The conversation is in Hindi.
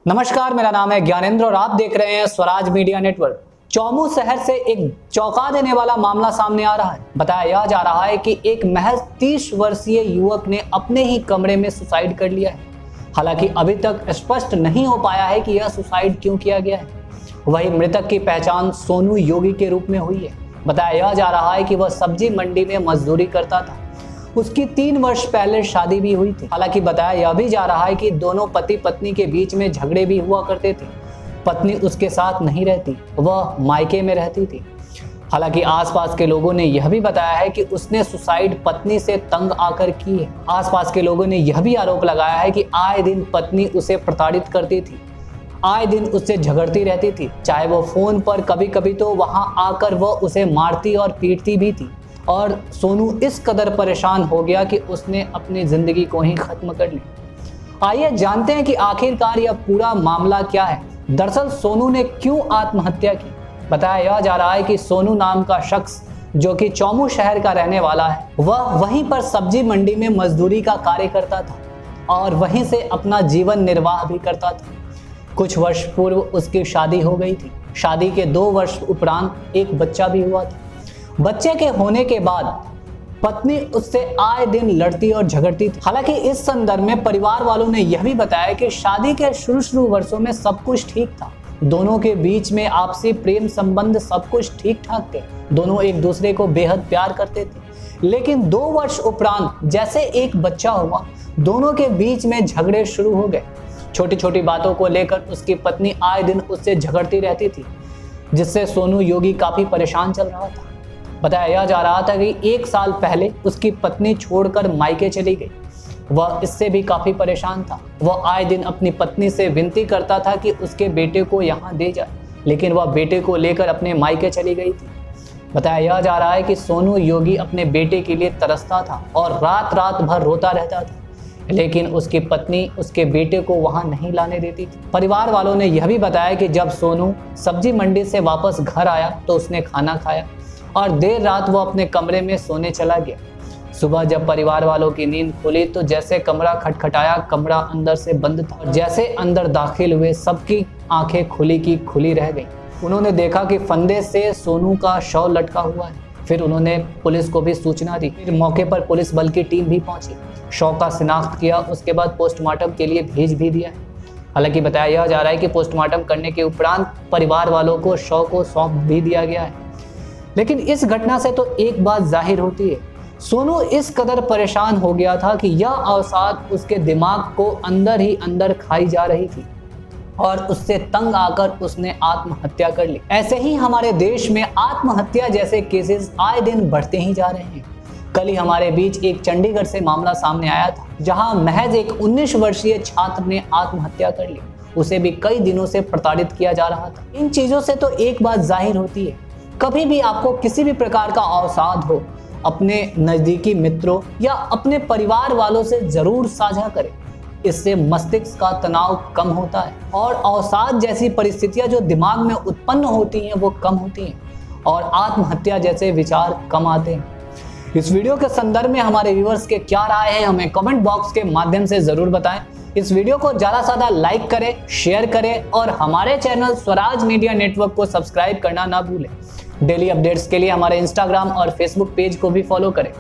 नमस्कार, मेरा नाम है ज्ञानेंद्र और आप देख रहे हैं स्वराज मीडिया नेटवर्क। चौमू शहर से एक चौंका देने वाला मामला सामने आ रहा है। बताया जा रहा है कि एक महज 30 वर्षीय युवक ने अपने ही कमरे में सुसाइड कर लिया है। हालांकि अभी तक स्पष्ट नहीं हो पाया है कि यह सुसाइड क्यों किया गया है। वही मृतक की पहचान सोनू योगी के रूप में हुई है। बताया जा रहा है कि वह सब्जी मंडी में मजदूरी करता था। उसकी 3 वर्ष पहले शादी भी हुई थी। हालांकि बताया यह भी जा रहा है कि दोनों पति पत्नी के बीच में झगड़े भी हुआ करते थे। पत्नी उसके साथ नहीं रहती, वह मायके में रहती थी। हालांकि आसपास के लोगों ने यह भी बताया है कि उसने सुसाइड पत्नी से तंग आकर की है। आसपास के लोगों ने यह भी आरोप लगाया है कि आए दिन पत्नी उसे प्रताड़ित करती थी, आए दिन उससे झगड़ती रहती थी। चाहे वो फोन पर, कभी कभी तो वहां आकर वह उसे मारती और पीटती भी थी। और सोनू इस कदर परेशान हो गया कि उसने अपनी जिंदगी को ही खत्म कर ली। आइए जानते हैं कि आखिरकार यह पूरा मामला क्या है। दरअसल सोनू ने क्यों आत्महत्या की। बताया जा रहा है कि सोनू नाम का शख्स, जो कि चौमू शहर का रहने वाला है, वह वहीं पर सब्जी मंडी में मजदूरी का कार्य करता था और वहीं से अपना जीवन निर्वाह भी करता था। कुछ वर्ष पूर्व उसकी शादी हो गई थी। शादी के 2 वर्ष उपरांत एक बच्चा भी हुआ था। बच्चे के होने के बाद पत्नी उससे आए दिन लड़ती और झगड़ती थी। हालांकि इस संदर्भ में परिवार वालों ने यह भी बताया कि शादी के शुरू वर्षों में सब कुछ ठीक था। दोनों के बीच में आपसी प्रेम संबंध सब कुछ ठीक ठाक थे। दोनों एक दूसरे को बेहद प्यार करते थे। लेकिन 2 वर्ष उपरांत जैसे एक बच्चा हुआ, दोनों के बीच में झगड़े शुरू हो गए। छोटी छोटी बातों को लेकर उसकी पत्नी आए दिन उससे झगड़ती रहती थी, जिससे सोनू योगी काफी परेशान चल रहा था। बताया जा रहा था कि 1 साल पहले उसकी पत्नी छोड़कर मायके चली गई। वह इससे भी काफी परेशान था। वह आए दिन अपनी पत्नी से विनती करता था कि उसके बेटे को यहाँ दे जाए, लेकिन वह बेटे को लेकर अपने मायके चली गई थी। बताया जा रहा है कि सोनू योगी अपने बेटे के लिए तरसता था और रात भर रोता रहता था, लेकिन उसकी पत्नी उसके बेटे को वहां नहीं लाने देती थी। परिवार वालों ने यह भी बताया कि जब सोनू सब्जी मंडी से वापस घर आया तो उसने खाना खाया और देर रात वो अपने कमरे में सोने चला गया। सुबह जब परिवार वालों की नींद खुली तो जैसे कमरा खटखटाया, कमरा अंदर से बंद था। जैसे अंदर दाखिल हुए, सबकी आंखें खुली की खुली रह गईं। उन्होंने देखा कि फंदे से सोनू का शव लटका हुआ है। फिर उन्होंने पुलिस को भी सूचना दी। फिर मौके पर पुलिस बल की टीम भी पहुंची, शव का शिनाख्त किया, उसके बाद पोस्टमार्टम के लिए भेज भी दिया। हालांकि बताया जा रहा है कि पोस्टमार्टम करने के उपरांत परिवार वालों को शव को सौंप भी दिया गया है। लेकिन इस घटना से तो एक बात जाहिर होती है, सोनू इस कदर परेशान हो गया था कि यह अवसाद उसके दिमाग को अंदर ही अंदर खाई जा रही थी और उससे तंग आकर उसने आत्महत्या कर ली। ऐसे ही हमारे देश में आत्महत्या जैसे केसेस आए दिन बढ़ते ही जा रहे हैं। कल ही हमारे बीच एक चंडीगढ़ से मामला सामने आया था, जहां महज एक 19 वर्षीय छात्र ने आत्महत्या कर ली। उसे भी कई दिनों से प्रताड़ित किया जा रहा था। इन चीजों से तो एक बात जाहिर होती है, कभी भी आपको किसी भी प्रकार का अवसाद हो, अपने नजदीकी मित्रों या अपने परिवार वालों से जरूर साझा करें। इससे मस्तिष्क का तनाव कम होता है और अवसाद जैसी परिस्थितियां जो दिमाग में उत्पन्न होती हैं वो कम होती हैं और आत्महत्या जैसे विचार कम आते हैं। इस वीडियो के संदर्भ में हमारे व्यूअर्स के क्या राय है, हमें कमेंट बॉक्स के माध्यम से जरूर बताएं। इस वीडियो को ज्यादा से ज्यादा लाइक करें, शेयर करें और हमारे चैनल स्वराज मीडिया नेटवर्क को सब्सक्राइब करना ना भूलें। डेली अपडेट्स के लिए हमारे इंस्टाग्राम और फेसबुक पेज को भी फॉलो करें।